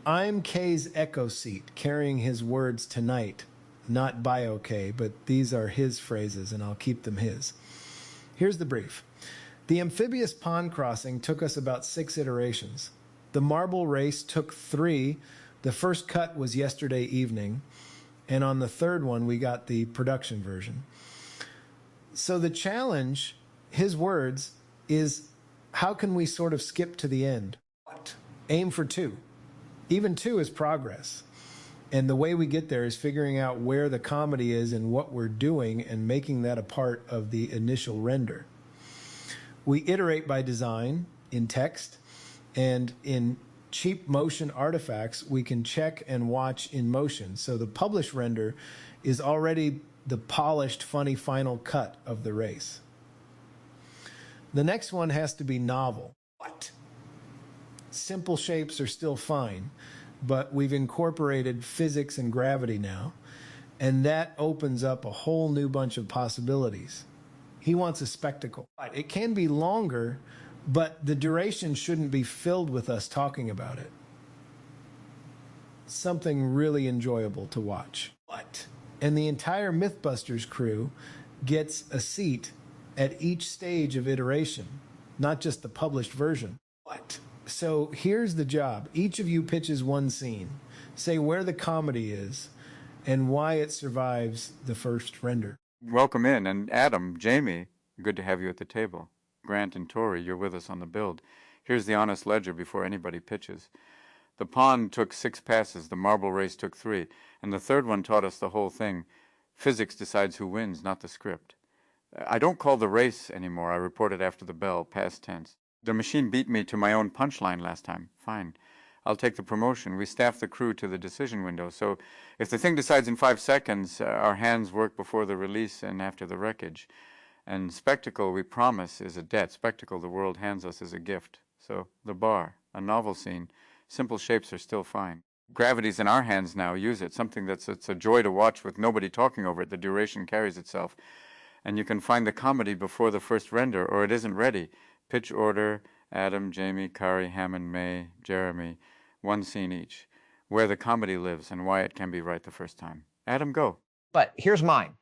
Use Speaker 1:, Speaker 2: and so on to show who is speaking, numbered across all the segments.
Speaker 1: I'm K's echo seat, carrying his words tonight. Not bio K, but these are his phrases, and I'll keep them his. Here's the brief. The amphibious pond crossing took us about 6 iterations. The marble race took 3. The first cut was yesterday evening, and on the third one, we got the production version. So the challenge, his words, is how can we sort of skip to the end? Aim for 2. Even 2 is progress. And the way we get there is figuring out where the comedy is and what we're doing and making that a part of the initial render. We iterate by design in text, and in cheap motion artifacts, we can check and watch in motion. So the published render is already the polished, funny final cut of the race. The next one has to be novel. Simple shapes are still fine, but we've incorporated physics and gravity now, and that opens up a whole new bunch of possibilities. He wants a spectacle. It can be longer, but the duration shouldn't be filled with us talking about it. Something really enjoyable to watch. And the entire Mythbusters crew gets a seat at each stage of iteration, not just the published version. So here's the job. Each of you pitches one scene. Say where the comedy is and why it survives the first render.
Speaker 2: Welcome in. And Adam, Jamie, good to have you at the table. Grant and Tori, you're with us on the build. Here's the honest ledger before anybody pitches. The pond took 6 passes, the marble race took 3, and the third one taught us the whole thing. Physics decides who wins, not the script. I don't call the race anymore. I report it after the bell, past tense. The machine beat me to my own punchline last time. Fine. I'll take the promotion. We staff the crew to the decision window. So if the thing decides in 5 seconds, our hands work before the release and after the wreckage. And spectacle, we promise, is a debt. Spectacle, the world hands us, is a gift. So the bar, a novel scene, simple shapes are still fine. Gravity's in our hands now. Use it. Something it's a joy to watch with nobody talking over it. The duration carries itself. And you can find the comedy before the first render, or it isn't ready. Pitch order, Adam, Jamie, Kari, Hammond, May, Jeremy, 1 scene each. Where the comedy lives and why it can be right the first time. Adam, go.
Speaker 3: But here's mine.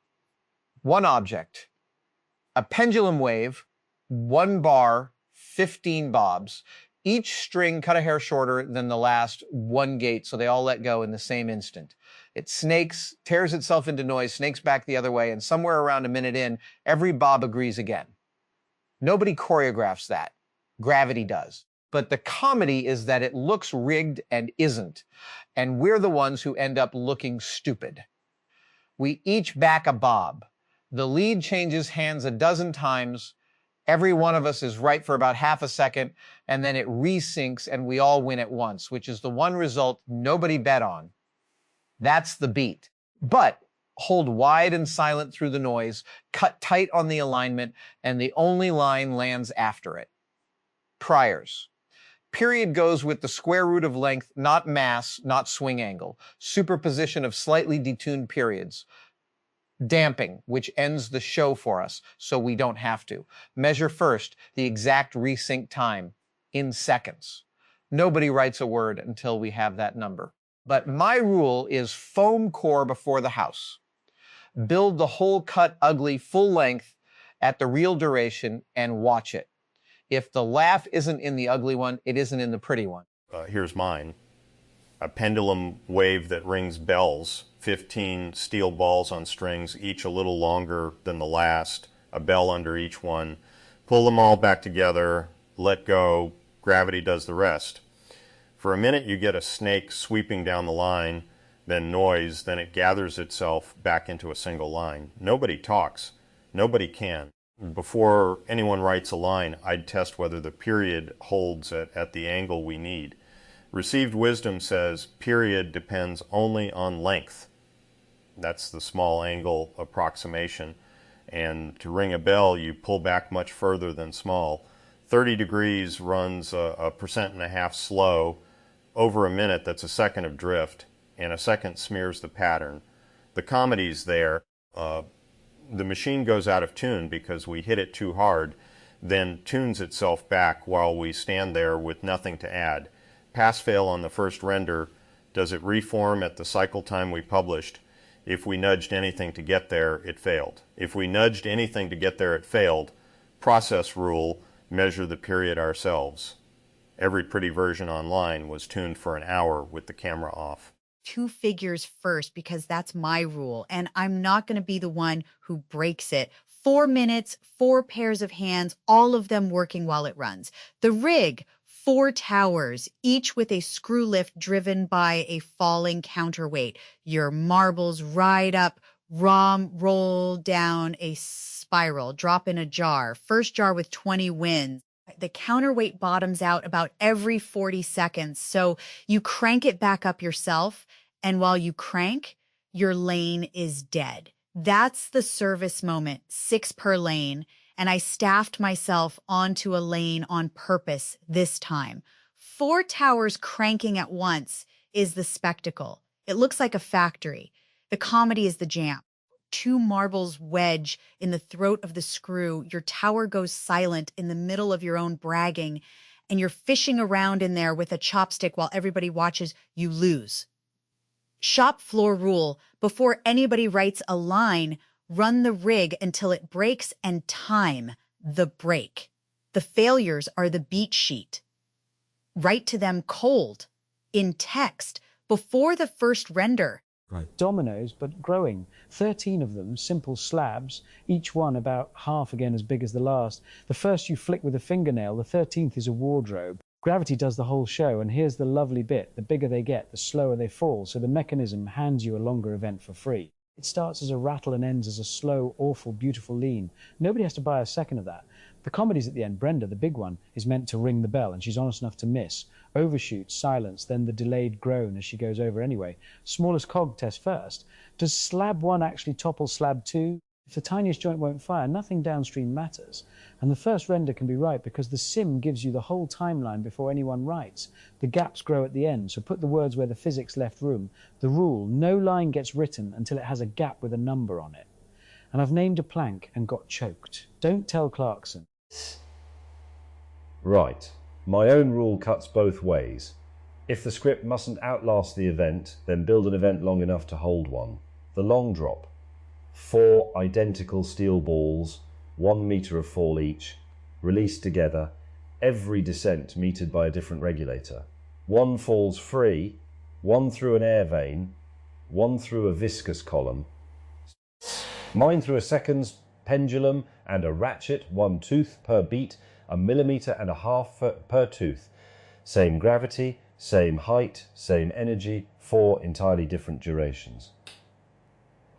Speaker 3: 1 object. A pendulum wave, 1 bar, 15 bobs. Each string cut a hair shorter than the last, 1 gate, so they all let go in the same instant. It snakes, tears itself into noise, snakes back the other way, and somewhere around a minute in, every bob agrees again. Nobody choreographs that. Gravity does. But the comedy is that it looks rigged and isn't, and we're the ones who end up looking stupid. We each back a bob. The lead changes hands a dozen times. Every one of us is right for about half a second, and then it resyncs and we all win at once, which is the one result nobody bet on. That's the beat. But hold wide and silent through the noise, cut tight on the alignment, and the only line lands after it. Priors. Period goes with the square root of length, not mass, not swing angle. Superposition of slightly detuned periods. Damping, which ends the show for us, so we don't have to. Measure first the exact resync time in seconds. Nobody writes a word until we have that number. But my rule is foam core before the house. Build the whole cut ugly full length at the real duration and watch it. If the laugh isn't in the ugly one, it isn't in the pretty one.
Speaker 4: Here's mine. A pendulum wave that rings bells, 15 steel balls on strings, each a little longer than the last, a bell under each one. Pull them all back together, let go, gravity does the rest. For a minute you get a snake sweeping down the line, then noise, then it gathers itself back into a single line. Nobody talks. Nobody can. Before anyone writes a line, I'd test whether the period holds at the angle we need. Received wisdom says period depends only on length. That's the small angle approximation. And to ring a bell, you pull back much further than small. 30 degrees runs a 1.5% slow. Over a minute, that's a second of drift, and a second smears the pattern. The comedy's there. The machine goes out of tune because we hit it too hard, then tunes itself back while we stand there with nothing to add. pass-fail on the first render, does it reform at the cycle time we published? If we nudged anything to get there, it failed. If we nudged anything to get there, it failed. Process rule, measure the period ourselves. Every pretty version online was tuned for an hour with the camera off.
Speaker 5: 2 figures first, because that's my rule, and I'm not going to be the one who breaks it. 4 minutes, 4 pairs of hands, all of them working while it runs. The rig, 4 towers, each with a screw lift driven by a falling counterweight. Your marbles ride up, roll down a spiral, drop in a jar. First jar with 20 wins. The counterweight bottoms out about every 40 seconds. So you crank it back up yourself. And while you crank, your lane is dead. That's the service moment, 6 per lane. And I staffed myself onto a lane on purpose this time. 4 towers cranking at once is the spectacle. It looks like a factory. The comedy is the jam. 2 marbles wedge in the throat of the screw. Your tower goes silent in the middle of your own bragging, and you're fishing around in there with a chopstick while everybody watches. You lose. Shop floor rule: before anybody writes a line, run the rig until it breaks and time the break. The failures are the beat sheet. Write to them cold, in text, before the first render.
Speaker 6: Right. Dominoes, but growing. 13 of them, simple slabs, each one about half again as big as the last. The first you flick with a fingernail, the 13th is a wardrobe. Gravity does the whole show, and here's the lovely bit. The bigger they get, the slower they fall, so the mechanism hands you a longer event for free. It starts as a rattle and ends as a slow, awful, beautiful lean. Nobody has to buy a second of that. The comedy's at the end. Brenda, the big one, is meant to ring the bell, and she's honest enough to miss. Overshoot, silence, then the delayed groan as she goes over anyway. Smallest cog test first. Does slab 1 actually topple slab 2? If the tiniest joint won't fire, nothing downstream matters. And the first render can be right because the sim gives you the whole timeline before anyone writes. The gaps grow at the end, so put the words where the physics left room. The rule: no line gets written until it has a gap with a number on it. And I've named a plank and got choked. Don't tell Clarkson.
Speaker 7: Right. My own rule cuts both ways. If the script mustn't outlast the event, then build an event long enough to hold one. The long drop. 4 identical steel balls, 1 meter of fall each, released together, every descent metered by a different regulator. 1 falls free, 1 through an air vane, 1 through a viscous column, mine through a seconds pendulum and a ratchet, 1 tooth per beat, 1.5 millimeters per tooth. Same gravity, same height, same energy, 4 entirely different durations.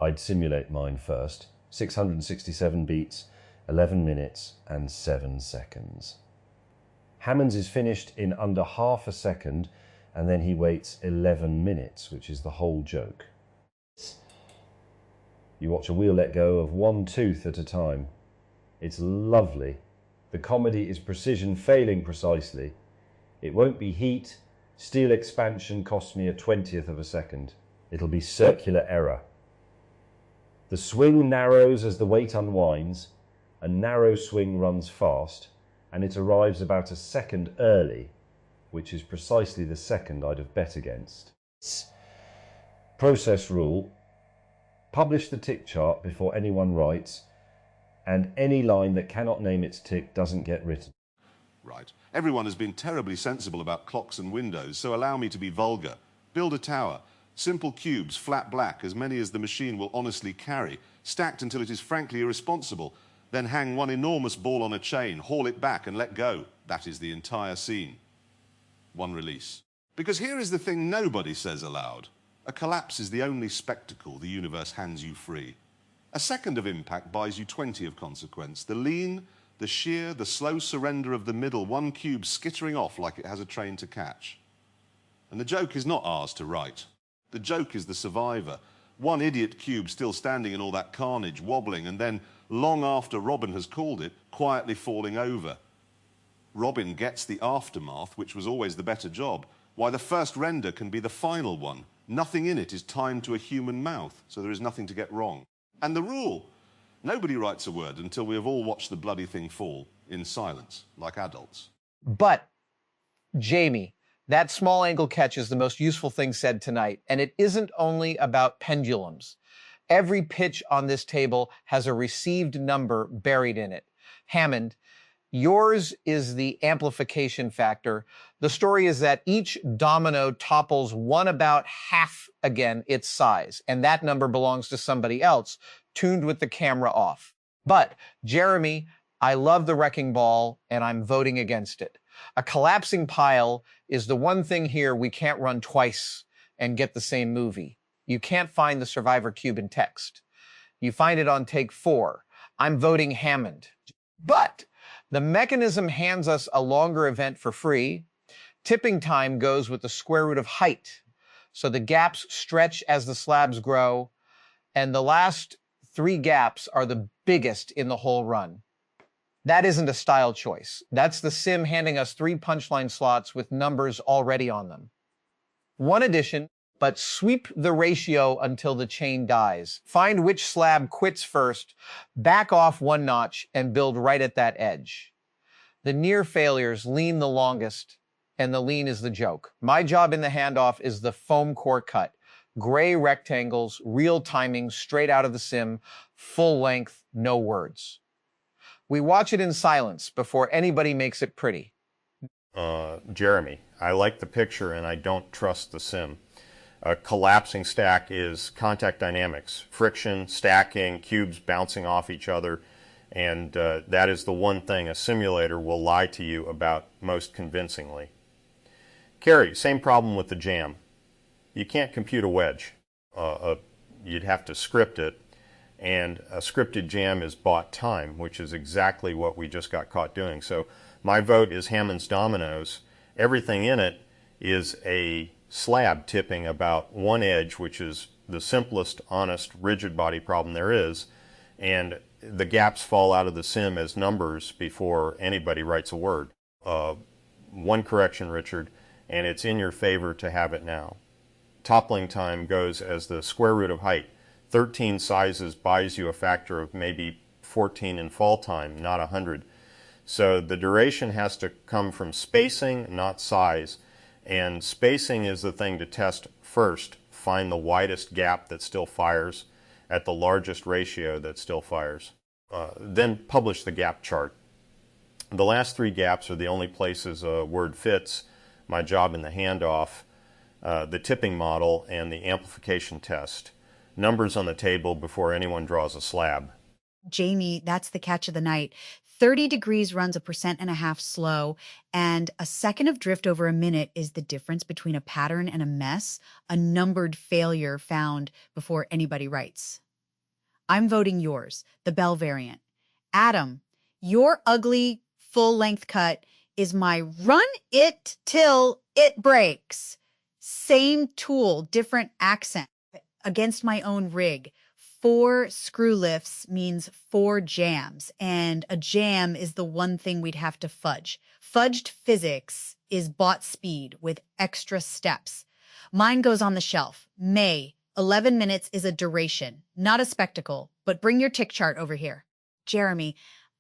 Speaker 7: I'd simulate mine first. 667 beats, 11 minutes and 7 seconds. Hammond's is finished in under half a second, and then he waits 11 minutes, which is the whole joke. You watch a wheel let go of 1 tooth at a time. It's lovely. The comedy is precision failing precisely. It won't be heat. Steel expansion costs me a 20th of a second. It'll be circular error. The swing narrows as the weight unwinds. A narrow swing runs fast, and it arrives about a second early, which is precisely the second I'd have bet against. Process rule: publish the tick chart before anyone writes, and any line that cannot name its tick doesn't get written.
Speaker 8: Right. Everyone has been terribly sensible about clocks and windows, so allow me to be vulgar. Build a tower. Simple cubes, flat black, as many as the machine will honestly carry, stacked until it is frankly irresponsible. Then hang 1 enormous ball on a chain, haul it back and let go. That is the entire scene. 1 release. Because here is the thing nobody says aloud. A collapse is the only spectacle the universe hands you free. A second of impact buys you 20 of consequence. The lean, the sheer, the slow surrender of the middle, 1 cube skittering off like it has a train to catch. And the joke is not ours to write. The joke is the survivor. 1 idiot cube still standing in all that carnage, wobbling, and then, long after Robin has called it, quietly falling over. Robin gets the aftermath, which was always the better job. Why, the first render can be the final one. Nothing in it is timed to a human mouth, so there is nothing to get wrong. And the rule: nobody writes a word until we have all watched the bloody thing fall, in silence, like adults.
Speaker 3: But, Jamie, That small angle catch is the most useful thing said tonight, and it isn't only about pendulums. Every pitch on this table has a received number buried in it. Hammond, yours is the amplification factor. The story is that each domino topples one about half again its size, and that number belongs to somebody else, tuned with the camera off. But, Jeremy, I love the wrecking ball, and I'm voting against it. A collapsing pile is the one thing here we can't run twice and get the same movie. You can't find the survivor cube in text. You find it on take 4. I'm voting Hammond. But the mechanism hands us a longer event for free. Tipping time goes with the square root of height. So the gaps stretch as the slabs grow, and the last 3 gaps are the biggest in the whole run. That isn't a style choice. That's the sim handing us 3 punchline slots with numbers already on them. One addition, but sweep the ratio until the chain dies. Find which slab quits first, back off 1 notch, and build right at that edge. The near failures lean the longest, and the lean is the joke. My job in the handoff is the foam core cut. Gray rectangles, real timing, straight out of the sim, full length, no words. We watch it in silence before anybody makes it pretty.
Speaker 4: Jeremy, I like the picture and I don't trust the sim. A collapsing stack is contact dynamics, friction, stacking, cubes bouncing off each other, and that is the one thing a simulator will lie to you about most convincingly. Kari, same problem with the jam. You can't compute a wedge. You'd have to script it, and a scripted jam is bought time, which is exactly what we just got caught doing. So my vote is Hammond's dominoes. Everything in it is a slab tipping about one edge, which is the simplest, honest, rigid body problem there is, and the gaps fall out of the sim as numbers before anybody writes a word. One correction, Richard, and it's in your favor to have it now. Toppling time goes as the square root of height. 13 sizes buys you a factor of maybe 14 in fall time, not 100. So the duration has to come from spacing, not size. And spacing is the thing to test first. Find the widest gap that still fires at the largest ratio that still fires. Then publish the gap chart. The last 3 gaps are the only places a word fits. My job in the handoff, the tipping model, and the amplification test. Numbers on the table before anyone draws a slab.
Speaker 5: Jamie, that's the catch of the night. 30 degrees runs 1.5% slow, and a second of drift over a minute is the difference between a pattern and a mess, a numbered failure found before anybody writes. I'm voting yours, the Bell variant. Adam, your ugly full-length cut is my run it till it breaks. Same tool, different accent. Against my own rig. 4 screw lifts means 4 jams, and a jam is the one thing we'd have to fudge. Fudged physics is bought speed with extra steps. Mine goes on the shelf. May, 11 minutes is a duration, not a spectacle, but bring your tick chart over here. Jeremy,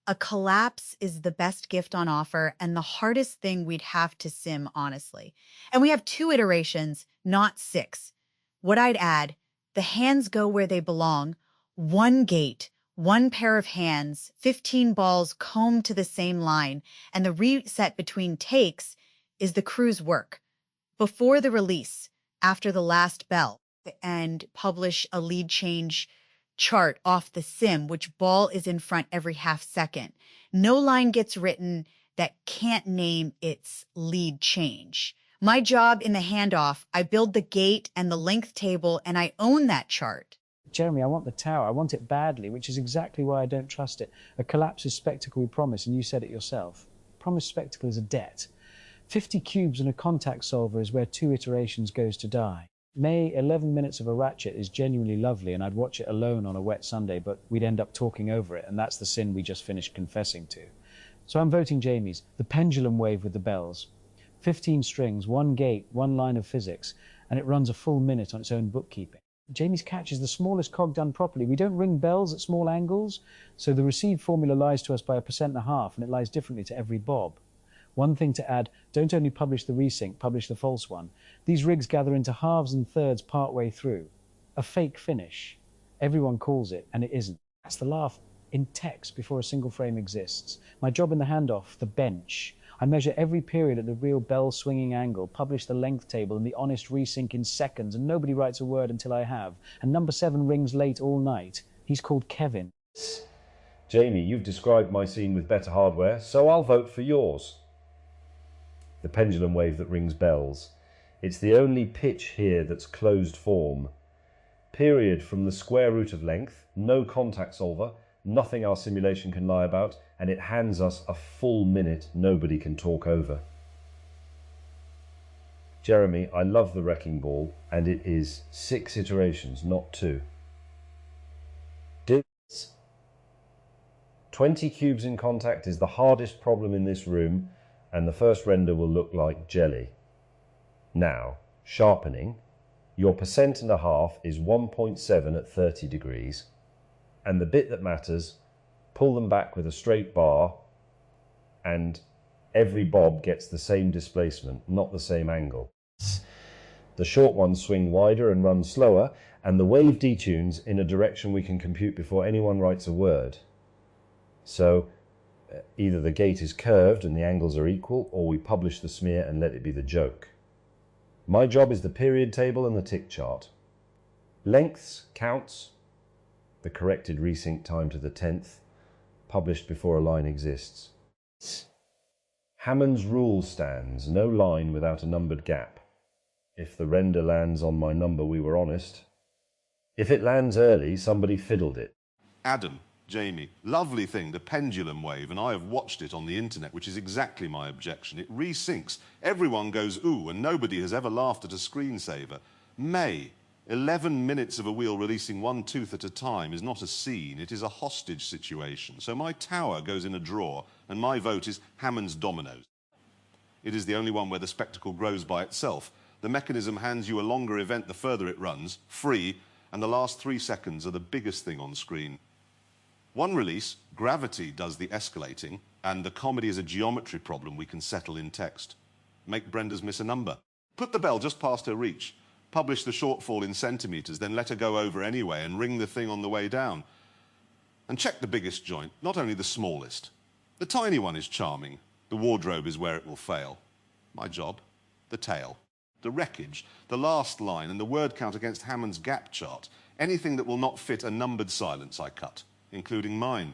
Speaker 5: a collapse is the best gift on offer and the hardest thing we'd have to sim, honestly. And we have 2 iterations, not 6. What I'd add, the hands go where they belong. 1 gate, 1 pair of hands, 15 balls combed to the same line, and the reset between takes is the crew's work. Before the release, after the last bell, and publish a lead change chart off the sim, which ball is in front every half second. No line gets written that can't name its lead change. My job in the handoff, I build the gate and the length table, and I own that chart.
Speaker 6: Jeremy, I want the tower. I want it badly, which is exactly why I don't trust it. A collapse is spectacle we promise, and you said it yourself. Promised spectacle is a debt. 50 cubes and a contact solver is where 2 iterations goes to die. May, 11 minutes of a ratchet is genuinely lovely, and I'd watch it alone on a wet Sunday, but we'd end up talking over it, and that's the sin we just finished confessing to. So I'm voting Jamie's, the pendulum wave with the bells. 15 strings, 1 gate, 1 line of physics, and it runs a full minute on its own bookkeeping. Jamie's catch is the smallest cog done properly. We don't ring bells at small angles, so the received formula lies to us by 1.5%, and it lies differently to every bob. One thing to add, don't only publish the resync, publish the false one. These rigs gather into halves and thirds partway through. A fake finish. Everyone calls it, and it isn't. That's the laugh in text before a single frame exists. My job in the handoff, the bench. I measure every period at the real bell swinging angle, publish the length table and the honest resync in seconds, and nobody writes a word until I have. And number 7 rings late all night. He's called Kevin.
Speaker 7: Jamie, you've described my scene with better hardware, so I'll vote for yours. The pendulum wave that rings bells. It's the only pitch here that's closed form. Period from the square root of length, no contact solver, nothing our simulation can lie about, and it hands us a full minute nobody can talk over. Jeremy, I love the wrecking ball, and it is 6 iterations, not 2. 20 cubes in contact is the hardest problem in this room, and the first render will look like jelly. Now, sharpening. Your 1.5% is 1.7 at 30 degrees, and the bit that matters, pull them back with a straight bar, and every bob gets the same displacement, not the same angle. The short ones swing wider and run slower, and the wave detunes in a direction we can compute before anyone writes a word. So either the gate is curved and the angles are equal, or we publish the smear and let it be the joke. My job is the period table and the tick chart. Lengths, counts, the corrected resync time to the 10th, published before a line exists. Hammond's rule stands, no line without a numbered gap. If the render lands on my number, we were honest. If it lands early, somebody fiddled it.
Speaker 8: Adam, Jamie, lovely thing, the pendulum wave, and I have watched it on the internet, which is exactly my objection. It resyncs. Everyone goes, ooh, and nobody has ever laughed at a screensaver. May, 11 minutes of a wheel releasing one tooth at a time is not a scene, it is a hostage situation. So my tower goes in a drawer, and my vote is Hammond's dominoes. It is the only one where the spectacle grows by itself. The mechanism hands you a longer event the further it runs, free, and the last 3 seconds are the biggest thing on screen. One release, gravity does the escalating, and the comedy is a geometry problem we can settle in text. Make Brenda's miss a number. Put the bell just past her reach. Publish the shortfall in centimetres, then let her go over anyway and ring the thing on the way down. And check the biggest joint, not only the smallest. The tiny one is charming. The wardrobe is where it will fail. My job, the tail. The wreckage, the last line, and the word count against Hammond's gap chart. Anything that will not fit a numbered silence I cut, including mine.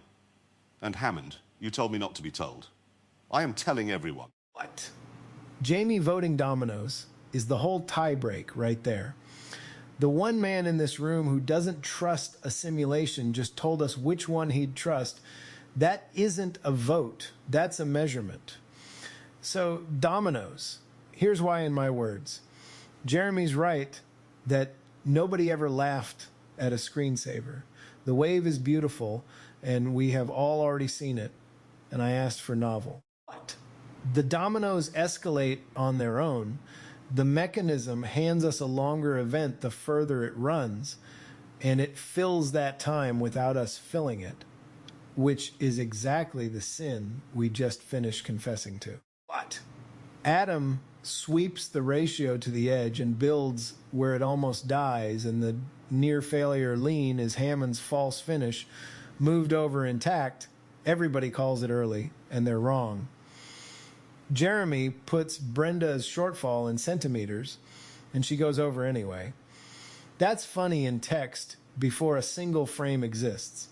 Speaker 8: And Hammond, you told me not to be told. I am telling everyone.
Speaker 1: What? Jamie voting dominoes is the whole tie break right there. The one man in this room who doesn't trust a simulation just told us which one he'd trust. That isn't a vote. That's a measurement. So dominoes. Here's why in my words. Jeremy's right that nobody ever laughed at a screensaver. The wave is beautiful, and we have all already seen it, and I asked for novel. But the dominoes escalate on their own. The mechanism hands us a longer event the further it runs, and it fills that time without us filling it, which is exactly the sin we just finished confessing to. But Adam sweeps the ratio to the edge and builds where it almost dies, and the near failure lean is Hammond's false finish, moved over intact. Everybody calls it early, and they're wrong. Jeremy puts Brenda's shortfall in centimeters, and she goes over anyway. That's funny in text before a single frame exists,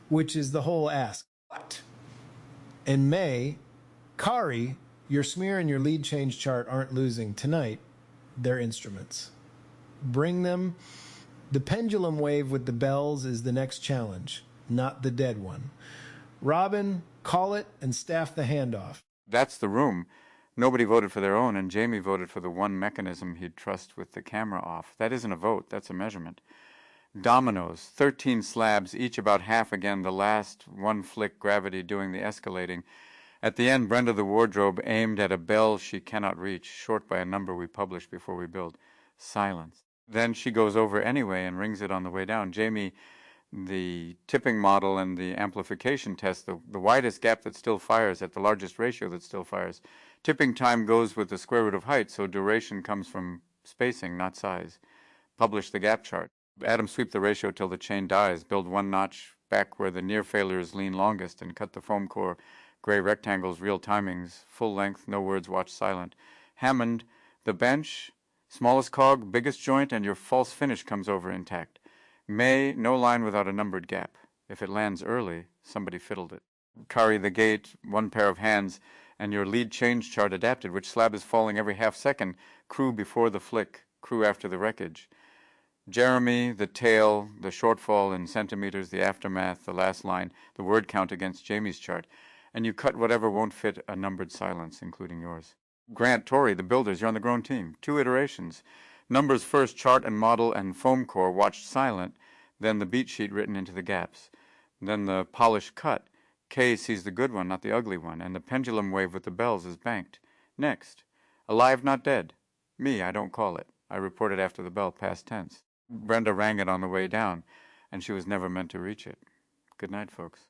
Speaker 1: which is the whole ask. What? In May, Kari, your smear and your lead change chart aren't losing tonight. They're instruments. Bring them. The pendulum wave with the bells is the next challenge, not the dead one. Robin, call it and staff the handoff.
Speaker 2: That's the room. Nobody voted for their own, and Jamie voted for the one mechanism he'd trust with the camera off. That isn't a vote, that's a measurement. Dominoes, 13 slabs, each about half again, the last one flick gravity doing the escalating. At the end, Brenda the wardrobe aimed at a bell she cannot reach, short by a number we publish before we build. Silence. Then she goes over anyway and rings it on the way down. Jamie the tipping model and the amplification test, the widest gap that still fires at the largest ratio that still fires, tipping time goes with the square root of height, so duration comes from spacing, not size. Publish the gap chart. Atom sweep the ratio till the chain dies. Build one notch back where the near failures lean longest and cut the foam core. Gray rectangles, real timings, full length, no words, watch silent. Hammond, the bench, smallest cog, biggest joint, and your false finish comes over intact. May, no line without a numbered gap. If it lands early, somebody fiddled it. Kari, the gate, one pair of hands, and your lead change chart adapted, which slab is falling every half second. Crew before the flick, crew after the wreckage. Jeremy, the tail, the shortfall in centimeters, the aftermath, the last line, the word count against Jamie's chart. And you cut whatever won't fit a numbered silence, including yours. Grant, Tori, the builders, you're on the grown team. 2 iterations. Numbers first, chart and model and foam core watched silent, then the beat sheet written into the gaps. Then the polished cut. K sees the good one, not the ugly one, and the pendulum wave with the bells is banked. Next. Alive, not dead. Me, I don't call it. I report it after the bell, past tense. Brenda rang it on the way down, and she was never meant to reach it. Good night, folks.